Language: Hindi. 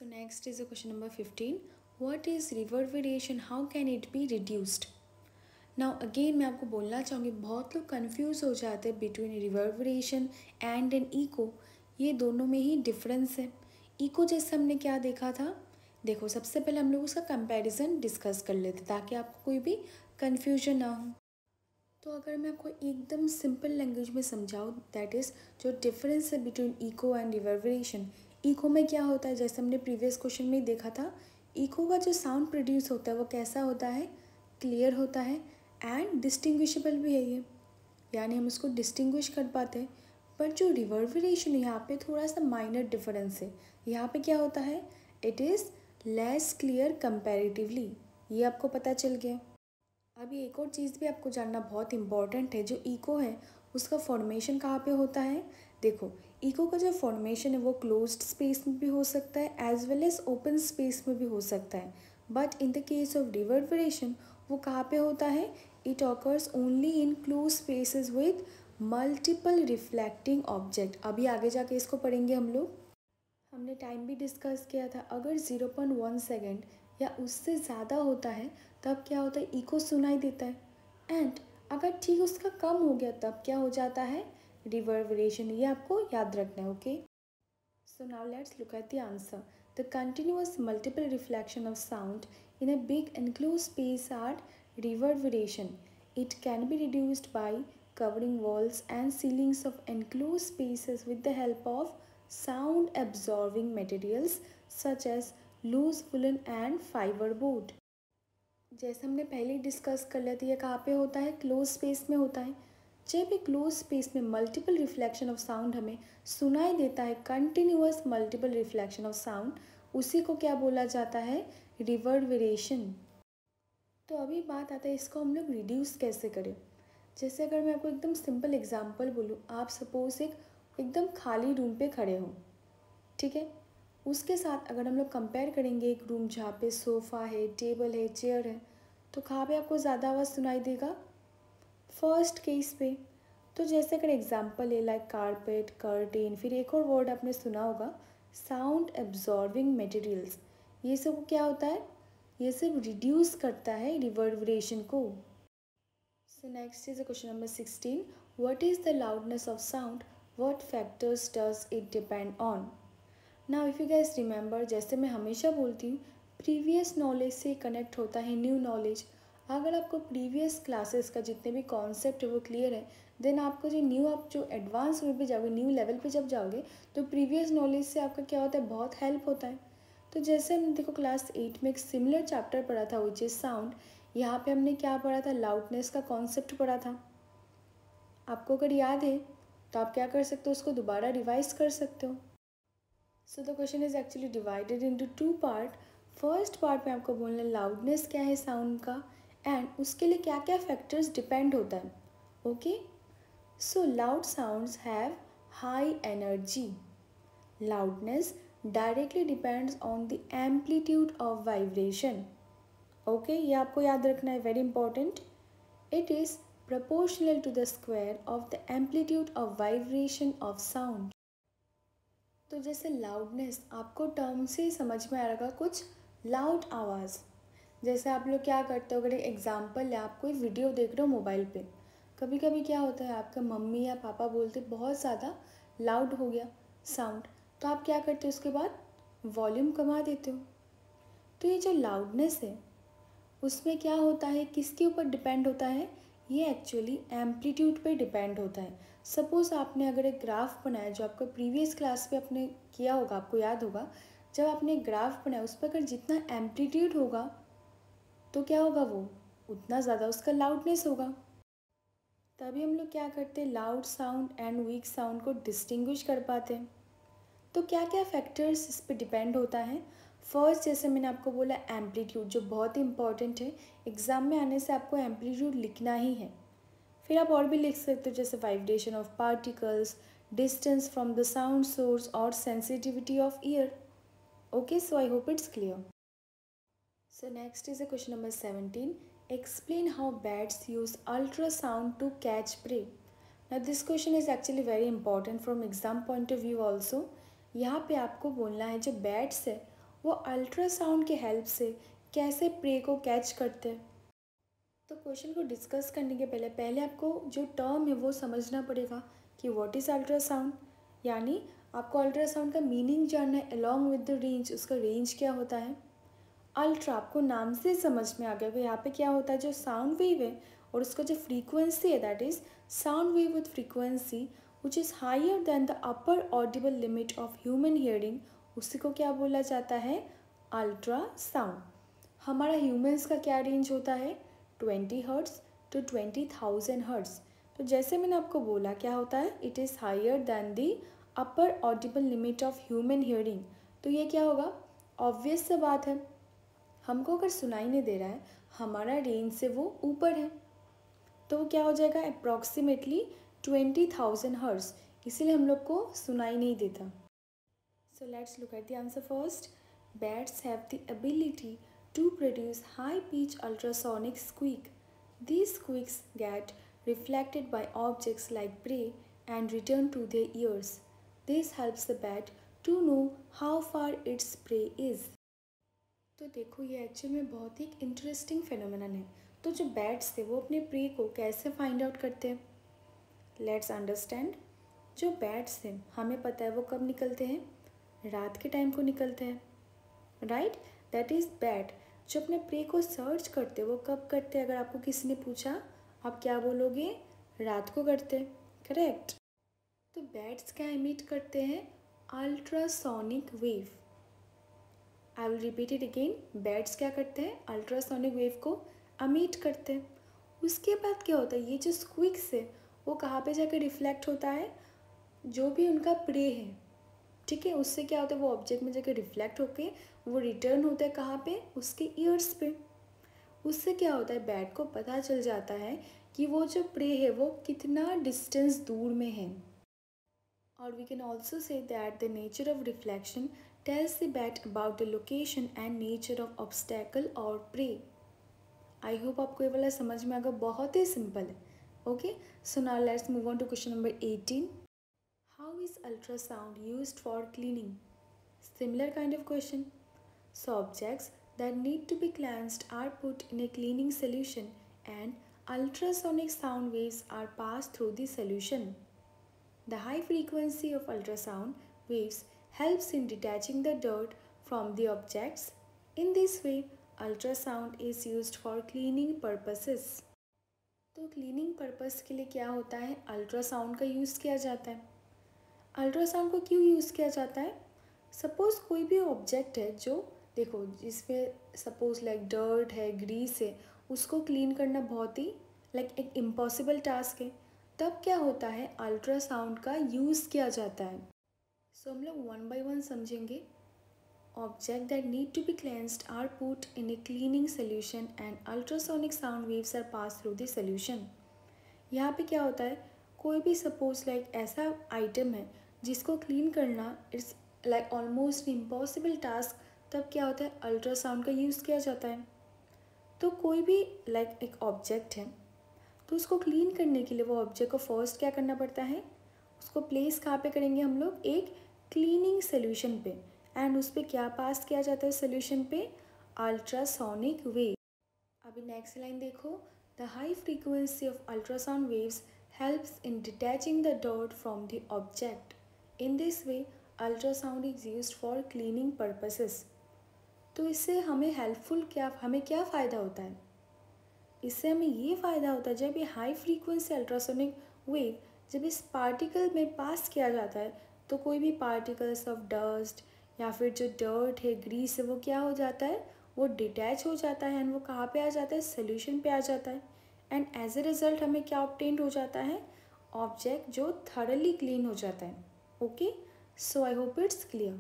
So next is a question number 15. What is reverberation? How can it be reduced? Now again मैं आपको बोलना चाहूँगी, बहुत लोग कंफ्यूज हो जाते हैं between reverberation and an echo. ये दोनों में ही डिफरेंस है। इको जैसे हमने क्या देखा था, देखो सबसे पहले हम लोग उसका कंपैरिजन डिस्कस कर लेते ताकि आपको कोई भी कन्फ्यूजन ना हो। तो अगर मैं आपको एकदम सिंपल लैंग्वेज में समझाऊँ, दैट इज़ जो डिफरेंस है between echo and reverberation. Echo में क्या होता है, जैसे हमने प्रीवियस क्वेश्चन में ही देखा था, इको का जो साउंड प्रोड्यूस होता है वो कैसा होता है, क्लियर होता है एंड डिस्टिंग्विशेबल भी है ये, यानी हम उसको डिस्टिंग्विश कर पाते हैं। बट जो रिवर्बरेशन है यहाँ पे थोड़ा सा माइनर डिफरेंस है। यहाँ पे क्या होता है, it is less clear comparatively. ये आपको पता चल गया। अभी एक और चीज़ भी आपको जानना बहुत इम्पॉर्टेंट है, जो इको है उसका फॉर्मेशन कहाँ पे होता है। देखो इको का जो फॉर्मेशन है वो क्लोज्ड स्पेस में भी हो सकता है as well as open space में भी हो सकता है। But in the case of reverberation वो कहाँ पे होता है, it occurs only in close spaces with multiple reflecting object. अभी आगे जाके इसको पढ़ेंगे हम लोग। हमने टाइम भी डिस्कस किया था, अगर 0.1 सेकेंड या उससे ज़्यादा होता है तब क्या होता है, इको सुनाई देता है। एंड अगर ठीक उसका कम हो गया तब क्या हो जाता है, रिवर्बरेशन। ये आपको याद रखना है। Okay, so now let's look at the answer. The continuous multiple reflection of sound in a big enclose space are reverberation. It can be reduced by covering walls and ceilings of enclosed spaces with the help of sound absorbing materials such as loose woolen and fiberboard. जैसे हमने पहले ही डिस्कस कर लिया था, ये कहाँ पे होता है, क्लोज स्पेस में होता है। जब भी क्लोज स्पेस में मल्टीपल रिफ्लेक्शन ऑफ साउंड हमें सुनाई देता है, continuous multiple reflection of sound, उसी को क्या बोला जाता है, रिवर्बरेशन। तो अभी बात आता है इसको हम लोग रिड्यूस कैसे करें। जैसे अगर मैं आपको एकदम सिंपल एग्जांपल बोलूँ, आप सपोज एक एकदम खाली रूम पे खड़े हो, ठीक है, उसके साथ अगर हम लोग कंपेयर करेंगे एक रूम जहाँ पे सोफ़ा है, टेबल है, चेयर है, तो कहाँ पे आपको ज़्यादा आवाज़ सुनाई देगा, फर्स्ट केस पे। तो जैसे अगर एग्जांपल है लाइक कारपेट, कर्टेन, फिर एक और वर्ड आपने सुना होगा, साउंड एब्जॉर्बिंग मटेरियल्स। ये सब क्या होता है, ये सब रिड्यूस करता है रिवर्बरेशन को। So next is a question number 16. What is the loudness of sound? What factors does it depend on? Now if you guys remember, जैसे मैं हमेशा बोलती हूँ, प्रीवियस नॉलेज से कनेक्ट होता है न्यू नॉलेज। अगर आपको प्रीवियस क्लासेस का जितने भी कॉन्सेप्ट है वो क्लियर है, देन आपको जो न्यू, आप जो एडवांस में भी जाओगे, न्यू लेवल पे जब जाओगे, तो प्रीवियस नॉलेज से आपका क्या होता है, बहुत हेल्प होता है। तो जैसे हमने देखो क्लास 8 में एक सिमिलर चैप्टर पढ़ा था विच इज़ साउंड। यहाँ पे हमने क्या पढ़ा था, लाउडनेस का कॉन्सेप्ट पढ़ा था। आपको अगर याद है तो आप क्या कर सकते हो, उसको दोबारा रिवाइज कर सकते हो। So the question is actually divided into two part. First part में आपको बोलना है लाउडनेस क्या है साउंड का एंड उसके लिए क्या क्या फैक्टर्स डिपेंड होता है। Okay, so loud sounds have high energy. Loudness directly depends on the amplitude of vibration. Okay, ये आपको याद रखना है, very important. It is proportional to the square of the amplitude of vibration of sound. तो जैसे लाउडनेस आपको टर्म से समझ में आ रहा कुछ लाउड आवाज़। जैसे आप लोग क्या करते हो, अगर एक एग्जाम्पल है, आप कोई वीडियो देख रहे हो मोबाइल पे, कभी कभी क्या होता है, आपका मम्मी या पापा बोलते बहुत ज़्यादा लाउड हो गया साउंड, तो आप क्या करते हो, उसके बाद वॉल्यूम कमा देते हो। तो ये जो लाउडनेस है उसमें क्या होता है, किसके ऊपर डिपेंड होता है, ये एक्चुअली एम्पलीट्यूड पे डिपेंड होता है। सपोज़ आपने अगर एक ग्राफ बनाया, जो आपको प्रीवियस क्लास पे आपने किया होगा, आपको याद होगा, जब आपने एक ग्राफ बनाया उस पर अगर जितना एम्पलीट्यूड होगा तो क्या होगा, वो उतना ज़्यादा उसका लाउडनेस होगा। तभी हम लोग क्या करते हैं, loud sound and weak sound को डिस्टिंग्विश कर पाते हैं। तो क्या क्या फैक्टर्स इस पर डिपेंड होता है। फर्स्ट, जैसे मैंने आपको बोला, एम्पलीट्यूड, जो बहुत ही इंपॉर्टेंट है, एग्ज़ाम में आने से आपको एम्पलीट्यूड लिखना ही है। फिर आप और भी लिख सकते हो, जैसे vibration of particles, distance from the sound source और sensitivity of ear. Okay, so I hope it's clear. So next is a question number 17. Explain how bats use ultrasound to catch prey. Now this question is actually very important from exam point of view also. यहाँ पे आपको बोलना है जो बैट्स है वो अल्ट्रासाउंड के हेल्प से कैसे प्रे को कैच करते हैं। तो क्वेश्चन को डिस्कस करने के पहले आपको जो टर्म है वो समझना पड़ेगा कि व्हाट इज़ अल्ट्रासाउंड, यानी आपको अल्ट्रासाउंड का मीनिंग जानना है अलॉन्ग विद द रेंज, उसका रेंज क्या होता है। अल्ट्रा आपको नाम से समझ में आ गया कि यहाँ पे क्या होता है, जो साउंड वेव है और उसका जो फ्रीक्वेंसी है that is sound wave with frequency which is higher than the upper audible limit of human hearing, उसी को क्या बोला जाता है, अल्ट्रा साउंड। हमारा ह्यूमन्स का क्या रेंज होता है, 20 हर्ट्ज़ टू 20,000 हर्ट्ज़। तो जैसे मैंने आपको बोला क्या होता है, it is higher than the upper audible limit of human hearing. तो ये क्या होगा, ऑब्वियस सा बात है, हमको अगर सुनाई नहीं दे रहा है, हमारा रेंज से वो ऊपर है, तो वो क्या हो जाएगा, अप्रॉक्सीमेटली 20,000 हर्ट्ज़, इसीलिए हम लोग को सुनाई नहीं देता। So let's look at the answer first. Bats have the ability to produce high-pitch ultrasonic squeak. These squeaks get reflected by objects like prey and return to their ears. This helps the bat to know how far its prey is. तो देखो ये एक्चुअल में बहुत ही इंटरेस्टिंग फिनोमेनन है। तो जो बैट्स थे वो अपने प्रे को कैसे फाइंड आउट करते हैं, लेट्स अंडरस्टैंड। जो बैट्स थे हमें पता है वो कब निकलते हैं, रात के टाइम को निकलते हैं, राइट। दैट इज़ बैट जो अपने प्रे को सर्च करते वो कब करते हैं, अगर आपको किसी ने पूछा आप क्या बोलोगे, रात को करते, करेक्ट। तो बैट्स क्या इमिट करते हैं, ultrasonic wave. I will repeat it again, bats क्या करते हैं, अल्ट्रासोनिक वेव को इमिट करते हैं। उसके बाद क्या होता है, ये जो स्क्विक्स है वो कहाँ पे जाकर रिफ्लेक्ट होता है, जो भी उनका प्रे है, ठीक है, उससे क्या होता है वो ऑब्जेक्ट में जाकर रिफ्लेक्ट होके वो रिटर्न होता है कहाँ पे, उसके ईयर्स पे। उससे क्या होता है, बैट को पता चल जाता है कि वो जो प्रे है वो कितना डिस्टेंस दूर में है। और we can also say that the nature of reflection tells the bat about the location and nature of obstacle और प्रे। आई होप आपको ये वाला समझ में आएगा, बहुत ही सिंपल है। Okay, so now let's move on to question number 18। How is ultrasound used for cleaning? Similar kind of question. So objects that need to be cleansed are put in a cleaning solution and ultrasonic sound waves are passed through the solution. The high frequency of ultrasound waves helps in detaching the dirt from the objects. In this way, ultrasound is used for cleaning purposes. तो क्लीनिंग पर्पस के लिए क्या होता है, अल्ट्रासाउंड का यूज़ किया जाता है। अल्ट्रासाउंड को क्यों यूज़ किया जाता है, सपोज़ कोई भी ऑब्जेक्ट है जो देखो जिसमें सपोज़ लाइक डर्ट है, ग्रीस है, उसको क्लीन करना बहुत ही लाइक एक इम्पॉसिबल टास्क है, तब क्या होता है, अल्ट्रासाउंड का यूज़ किया जाता है। सो हम लोग वन बाय वन समझेंगे। Object that need to be cleansed are put in a cleaning solution and ultrasonic sound waves are pass through the solution. यहाँ पे क्या होता है, कोई भी सपोज लाइक ऐसा आइटम है जिसको क्लीन करना it's like almost impossible task, तब क्या होता है, अल्ट्रासाउंड का यूज़ किया जाता है। तो कोई भी लाइक एक ऑब्जेक्ट है तो उसको क्लीन करने के लिए वो ऑब्जेक्ट को फर्स्ट क्या करना पड़ता है, उसको प्लेस कहाँ पे करेंगे हम लोग, एक क्लीनिंग सोल्यूशन पे, एंड उस पर क्या पास किया जाता है सोल्यूशन पे, अल्ट्रासोनिक वेव। अभी नेक्स्ट लाइन देखो, the high frequency of ultrasound waves helps in detaching the dirt from the object. In this way, ultrasound is used for cleaning purposes. तो इससे हमें हेल्पफुल क्या, हमें क्या फ़ायदा होता है, इससे हमें ये फ़ायदा होता है जब ये हाई फ्रीक्वेंसी अल्ट्रासोनिक वेव जब इस पार्टिकल में पास किया जाता है तो कोई भी पार्टिकल्स ऑफ डस्ट या फिर जो डर्ट है, ग्रीस है, वो क्या हो जाता है, वो डिटैच हो जाता है एंड वो कहाँ पे आ जाता है, सोल्यूशन पे आ जाता है। एंड एज ए रिज़ल्ट हमें क्या ऑब्टेंड हो जाता है, ऑब्जेक्ट जो थरली क्लीन हो जाता है। Okay, so I hope it's clear.